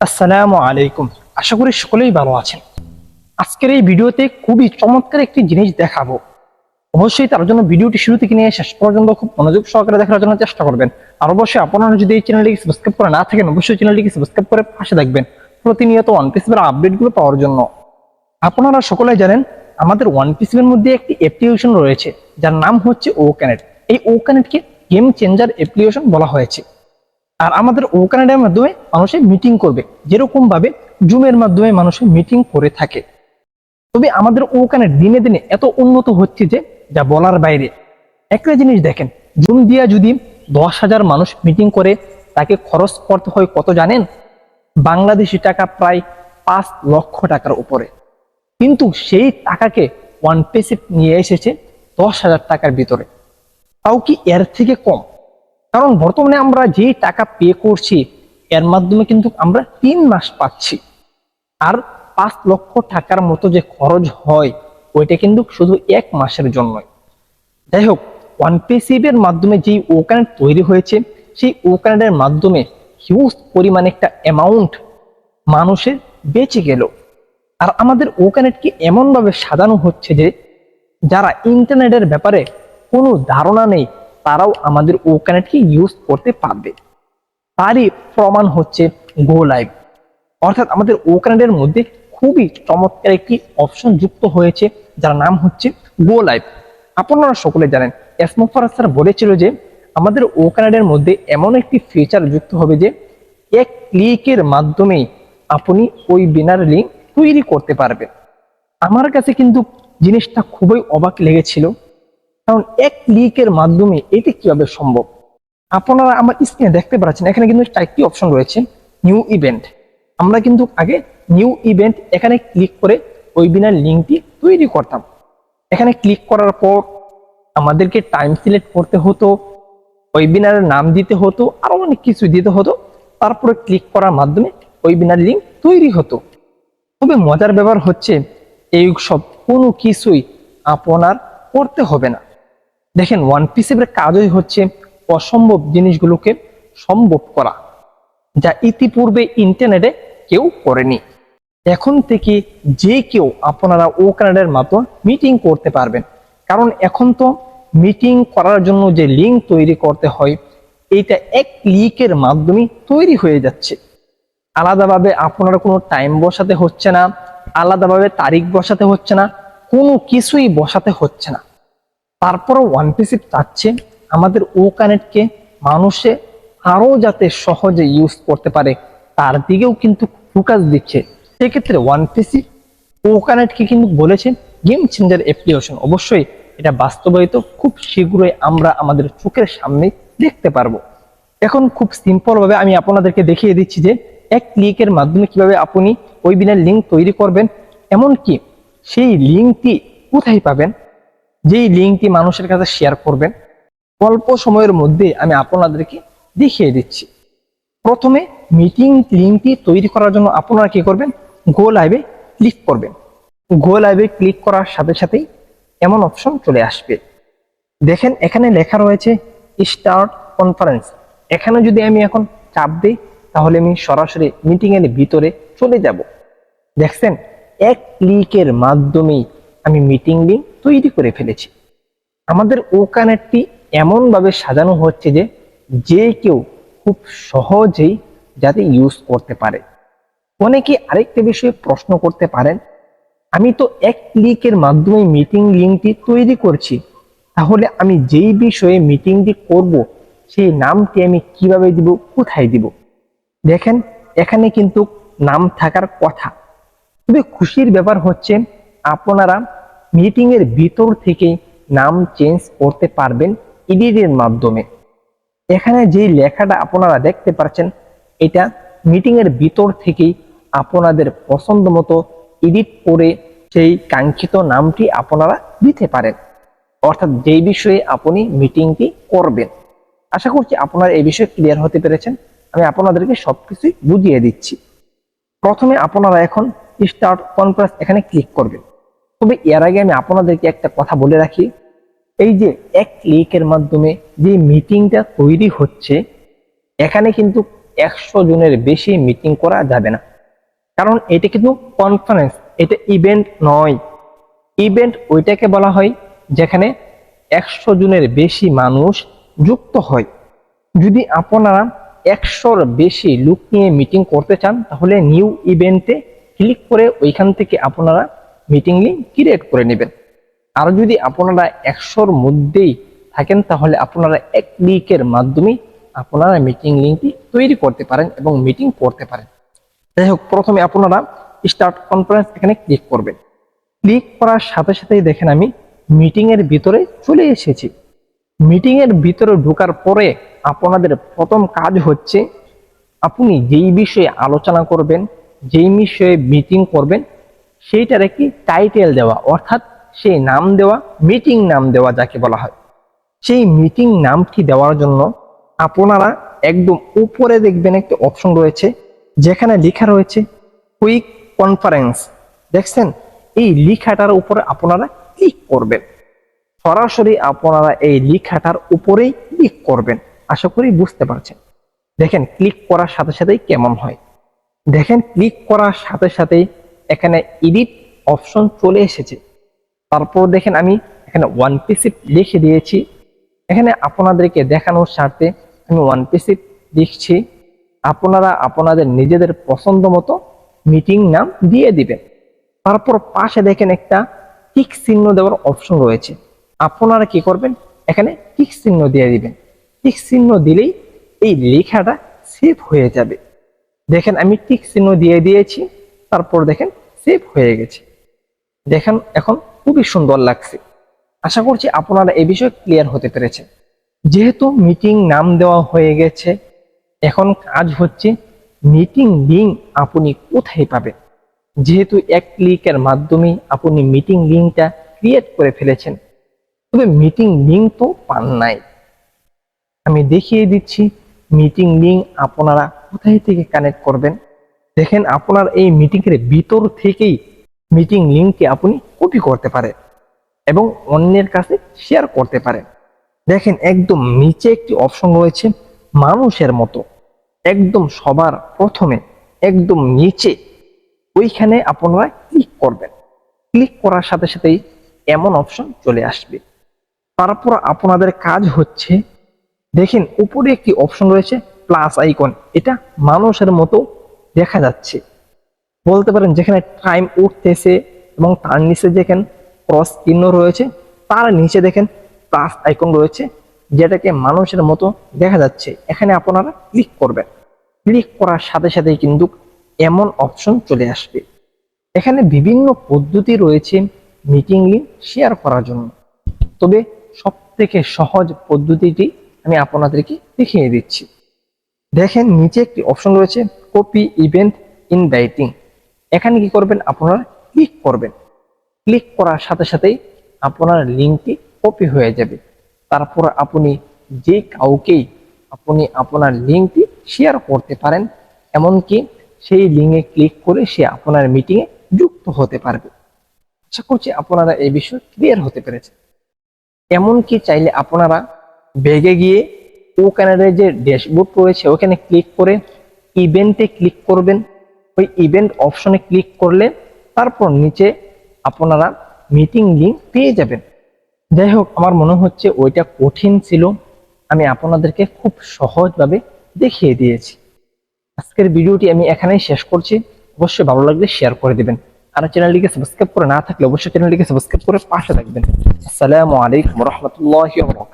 আসসালামু আলাইকুম। আশা করি সকলেই ভালো আছেন। আজকের এই ভিডিওতে খুবই চমৎকার একটি জিনিস দেখাবো। অবশ্যই তার জন্য ভিডিওটি শুরু থেকে নিয়ে শেষ পর্যন্ত খুব মনোযোগ সহকারে দেখার জন্য চেষ্টা করবেন। আর অবশ্যই আপনারা যদি এই চ্যানেলটিকে সাবস্ক্রাইব করে না থাকেন, অবশ্যই চ্যানেলটিকে সাবস্ক্রাইব করে পাশে থাকবেন প্রতিনিয়ত ওয়ান পিসের আপডেটগুলো পাওয়ার জন্য। আপনারা সকলেই জানেন আমাদের ওয়ান পিসের মধ্যে একটি অ্যাপ্লিকেশন রয়েছে যার নাম হচ্ছে ওকানেট। এই ওকানেটকে গেম চেঞ্জার অ্যাপ্লিকেশন বলা হয়েছে। আর আমাদের ওকানেটের মাধ্যমে মানুষের মিটিং করবে, যেরকম ভাবে জুমের মাধ্যমে মানুষের মিটিং করে থাকে। তবে আমাদের ওকানেট দিনে দিনে এত উন্নত হচ্ছে যে যা বলার বাইরে। একটা জিনিস দেখেন, জুম দিয়া যদি 10,000 মানুষ মিটিং করে, তাকে খরচ করতে হয় কত জানেন? বাংলাদেশি টাকা প্রায় 5 লক্ষ টাকার উপরে। কিন্তু সেই টাকাকে ওয়ান পেসে নিয়ে এসেছে 10,000 টাকার ভিতরে। তাও কি এর থেকে কম? কারণ বর্তমানে আমরা যে টাকা পে করছি এর মাধ্যমে কিন্তু আমরা 3 মাস পাচ্ছি। আর 5 লক্ষ টাকার মতো যে খরচ হয় ওইটা কিন্তু শুধু 1 মাসের জন্যই। যাই হোক, ওয়ান পেসিভের মাধ্যমে যেই ওকানেট তৈরি হয়েছে, সেই ওকানেটের মাধ্যমে হিউজ পরিমাণে একটা অ্যামাউন্ট মানুষের বেঁচে গেল। আর আমাদের ওকানেটকে এমনভাবে সাজানো হচ্ছে যে যারা ইন্টারনেটের ব্যাপারে কোনো ধারণা নেই তারাও আমাদের ওকানেটকে ইউজ করতে পারবে। তারই প্রমাণ হচ্ছে গো লাইভ। অর্থাৎ আমাদের ওকানেটের মধ্যে খুবই চমৎকার একটি অপশন যুক্ত হয়েছে যার নাম হচ্ছে গো লাইভ। আপনারা সকলে জানেন এসমোফারাস স্যার বলেছিল যে আমাদের ওকানেটের মধ্যে এমন একটি ফিচার যুক্ত হবে যে এক ক্লিকের মাধ্যমে আপনি ওই বিনার লিঙ্ক তৈরি করতে পারবেন। আমার কাছে কিন্তু জিনিসটা খুবই অবাক লেগেছিল, কারণ এক ক্লিকের মাধ্যমে এটি কিভাবে সম্ভব। আপনারা আমার স্ক্রিনে দেখতে পাচ্ছেন এখানে কিন্তু 4টি অপশন রয়েছে। নিউ ইভেন্ট, আমরা কিন্তু আগে নিউ ইভেন্ট এখানে ক্লিক করে ওয়েবিনার লিঙ্কটি তৈরি করতাম। এখানে ক্লিক করার পর আমাদেরকে টাইম সিলেক্ট করতে হতো, ওয়েবিনারের নাম দিতে হতো, আরো অনেক কিছু দিতে হতো। তারপরে ক্লিক করার মাধ্যমে ওয়েবিনার লিঙ্ক তৈরি হতো। তবে মজার ব্যাপার হচ্ছে এই সব কোনো কিছুই আপনার করতে হবে না। দেখেন, ওয়ান পিসের কাজই হচ্ছে অসম্ভব জিনিসগুলোকে সম্ভব করা, যা ইতিপূর্বে ইন্টারনেটে কেউ করেনি। এখন থেকে যে কেউ আপনারা ওকানেটের মাধ্যমে মিটিং করতে পারবেন। কারণ এখন তো মিটিং করার জন্য যে লিঙ্ক তৈরি করতে হয় এটা এক ক্লিকের মাধ্যমে তৈরি হয়ে যাচ্ছে। আলাদাভাবে আপনার কোনো টাইম বসাতে হচ্ছে না, আলাদাভাবে তারিখ বসাতে হচ্ছে না, কোনো কিছুই বসাতে হচ্ছে না। তারপরও ওয়ান পিসি চাচ্ছে আমাদের ওকানেটকে মানুষে আরো যাতে সহজে ইউজ করতে পারে তার দিকেও কিন্তু ফোকাস দিচ্ছে। সেক্ষেত্রে ওয়ান পিসি ওকানেটকে কিন্তু বলেছে গেম চেঞ্জার অ্যাপ্লিকেশন। অবশ্যই এটা বাস্তবায়িত খুব শীঘ্রই আমরা আমাদের চোখের সামনে দেখতে পারবো। এখন খুব সিম্পল ভাবে আমি আপনাদেরকে দেখিয়ে দিচ্ছি যে এক ক্লিকের মাধ্যমে কিভাবে আপনি ওয়েবিনার লিঙ্ক তৈরি করবেন, এমনকি সেই লিঙ্কটি কোথায় পাবেন, যেই লিঙ্কটি মানুষের কাছে শেয়ার করবেন। অল্প সময়ের মধ্যে আমি আপনাদেরকে দেখিয়ে দিচ্ছি। প্রথমে মিটিং লিঙ্কটি তৈরি করার জন্য আপনারা কি করবেন, গো লাইভে ক্লিক করবেন। গো লাইভে ক্লিক করার সাথে সাথেই এমন অপশন চলে আসবে। দেখেন এখানে লেখা রয়েছে স্টার্ট কনফারেন্স। এখানে যদি আমি এখন চাপ দিই তাহলে আমি সরাসরি মিটিং এর ভিতরে চলে যাব। দেখছেন, এক ক্লিকের মাধ্যমে আমি মিটিং লিঙ্ক তৈরি করে ফেলেছি। আমাদের ওকানেটটি এমন ভাবে সাজানো হচ্ছে যে যে কেউ খুব সহজেই যাতে ইউজ করতে পারে। অনেকে আরেকটা বিষয়ে প্রশ্ন করতে পারেন, আমি তো এক ক্লিকের মাধ্যমে মিটিং লিঙ্কটি তৈরি করছি, তাহলে আমি যেই বিষয়ে মিটিংটি করব সেই নামটি আমি কিভাবে দিব, কোথায় দিব? দেখেন এখানে কিন্তু নাম থাকার কথা। তবে খুশির ব্যাপার হচ্ছে আপনারা মিটিং এর ভিতর থেকে নাম চেঞ্জ করতে পারবেন এডিটের মাধ্যমে। এখানে যে লেখাটা আপনারা দেখতে পাচ্ছেন এটা মিটিং এর ভিতর থেকেই আপনাদের পছন্দ মতো এডিট করে সেই কাঙ্ক্ষিত নামটি আপনারা দিতে পারেন, অর্থাৎ যেই বিষয়ে আপনি মিটিংটি করবেন। আশা করছি আপনারা এই বিষয়ে ক্লিয়ার হতে পেরেছেন। আমি আপনাদেরকে সবকিছুই বুঝিয়ে দিচ্ছি। প্রথমে আপনারা এখন স্টার্ট কনফারেন্স এখানে ক্লিক করবেন। তবে এর আগে আমি আপনাদেরকে একটা কথা বলে রাখি, এই যে এক ক্লিকের মাধ্যমে যে মিটিংটা তৈরি হচ্ছে এখানে কিন্তু 100 জনের বেশি মিটিং করা যাবে না, কারণ এটা কিন্তু কনফারেন্স, এটা ইভেন্ট নয়। ইভেন্ট ওইটাকে বলা হয় যেখানে 100 জনের বেশি মানুষ যুক্ত হয়। যদি আপনারা 100-র বেশি লোক নিয়ে মিটিং করতে চান তাহলে নিউ ইভেন্টে ক্লিক করে ওইখান থেকে আপনারা মিটিং লিঙ্ক ক্রিয়েট করে নেবেন। আর যদি আপনারা 100-র মধ্যেই থাকেন তাহলে আপনারা এক ক্লিকের মাধ্যমে আপনারা মিটিং লিঙ্কটি তৈরি করতে পারেন এবং মিটিং করতে পারেন। যাই হোক, প্রথমে আপনারা স্টার্ট কনফারেন্স এখানে ক্লিক করবেন। ক্লিক করার সাথে সাথেই দেখেন আমি মিটিং এর ভিতরে চলে এসেছি। মিটিং এর ভিতরে ঢোকার পরে আপনাদের প্রথম কাজ হচ্ছে আপনি যেই বিষয়ে আলোচনা করবেন, যেই বিষয়ে মিটিং করবেন সেইটার একটি টাইটেল দেওয়া, অর্থাৎ সেই নাম দেওয়া, মিটিং নাম দেওয়া যাকে বলা হয়। সেই মিটিং নামটি দেওয়ার জন্য আপনারা একদম উপরে দেখবেন একটি অপশন রয়েছে যেখানে লেখা রয়েছে কুইক কনফারেন্স। দেখছেন, এই লেখাটার উপরে আপনারা ক্লিক করবেন। সরাসরি আপনারা এই লেখাটার উপরেই ক্লিক করবেন। আশা করি বুঝতে পারছেন। দেখেন ক্লিক করার সাথে সাথেই কেমন হয়। দেখেন ক্লিক করার সাথে সাথেই এখানে এডিট অপশন চলে এসেছে। তারপর দেখেন আমি এখানে ওয়ান পিসি লিখে দিয়েছি। এখানে আপনাদেরকে দেখানোর স্বার্থে আমি ওয়ান পিসি লিখছি। আপনারা আপনাদের নিজেদের পছন্দ মতো মিটিং নাম দিয়ে দিবেন। তারপর পাশে দেখেন একটা টিক চিহ্ন দেওয়ার অপশন রয়েছে। আপনারা কি করবেন, এখানে টিক চিহ্ন দিয়ে দিবেন। টিক চিহ্ন দিলেই এই লেখাটা সেভ হয়ে যাবে। দেখেন আমি টিক চিহ্ন দিয়ে দিয়েছি, তারপর দেখেন সেভ হয়ে গেছে। দেখেন এখন খুবই সুন্দর লাগছে। আশা করছি আপনারা এই বিষয়ে ক্লিয়ার হতে পেরেছেন। যেহেতু মিটিং নাম দেওয়া হয়ে গেছে, এখন কাজ হচ্ছে মিটিং লিঙ্ক আপনি কোথায় পাবেন। যেহেতু এক ক্লিকের মাধ্যমে আপনি মিটিং লিঙ্কটা ক্রিয়েট করে ফেলেছেন, তবে মিটিং লিঙ্ক তো পান নাই। আমি দেখিয়ে দিচ্ছি মিটিং লিঙ্ক আপনারা কোথায় থেকে কানেক্ট করবেন। দেখেন আপনার এই মিটিং এর ভিতর থেকেই মিটিং লিঙ্ককে আপনি কপি করতে পারেন এবং অন্যের কাছে শেয়ার করতে পারেন। দেখেন একদম নিচে একটি অপশন রয়েছে মানুষের মতো, একদম সবার প্রথমে একদম নিচে, ওইখানে আপনারা ক্লিক করবেন। ক্লিক করার সাথে সাথেই এমন অপশন চলে আসবে। তারপর আপনাদের কাজ হচ্ছে, দেখেন উপরে একটি অপশন রয়েছে প্লাস আইকন, এটা মানুষের মতো দেখা যাচ্ছে। বলতে পারেন যেখানে টাইম উঠতেছে এবং তার নিচে দেখেন ক্রস চিহ্ন রয়েছে, তার নিচে দেখেন প্লাস আইকন রয়েছে যেটাকে মানুষের মতো দেখা যাচ্ছে। এখানে আপনারা ক্লিক করবেন। ক্লিক করার সাথে সাথেই কিন্তু এমন অপশন চলে আসবে। এখানে বিভিন্ন পদ্ধতি রয়েছে মিটিং লিঙ্ক শেয়ার করার জন্য, তবে সব থেকে সহজ পদ্ধতিটি আমি আপনাদেরকে দেখিয়ে দিচ্ছি। দেখেন নিচে একটি অপশন রয়েছে কপি ইভেন্ট ইনভাইটিং। এখানে কি করবেন, আপনারা ক্লিক করবেন। ক্লিক করার সাথে সাথেই আপনার লিঙ্কটি কপি হয়ে যাবে। তারপর আপনি যে কাউকেই আপনি আপনার লিঙ্কটি শেয়ার করতে পারেন, এমনকি সেই লিঙ্কে ক্লিক করে সে আপনার মিটিংয়ে যুক্ত হতে পারবে। আশা করছি আপনারা এই বিষয়ে ক্লিয়ার হতে পেরেছেন। এমনকি চাইলে আপনারা ব্যাগে গিয়ে ওখানে যে ড্যাশবোর্ড রয়েছে ওখানে ক্লিক করে ইভেন্টে ক্লিক করবেন। ওই ইভেন্ট অপশনে ক্লিক করলে তারপর নিচে আপনারা মিটিং লিঙ্ক পেয়ে যাবেন। যাই হোক, আমার মনে হচ্ছে ওইটা কঠিন ছিল, আমি আপনাদেরকে খুব সহজভাবে দেখিয়ে দিয়েছি। আজকের ভিডিওটি আমি এখানেই শেষ করছি। অবশ্যই ভালো লাগলে শেয়ার করে দিবেন, আর চ্যানেলটিকে সাবস্ক্রাইব করে না থাকলে অবশ্যই চ্যানেলটিকে সাবস্ক্রাইব করে পাশে থাকবেন। আসসালামু আলাইকুম ওয়া রাহমাতুল্লাহি ওয়া বারাকাতুহু।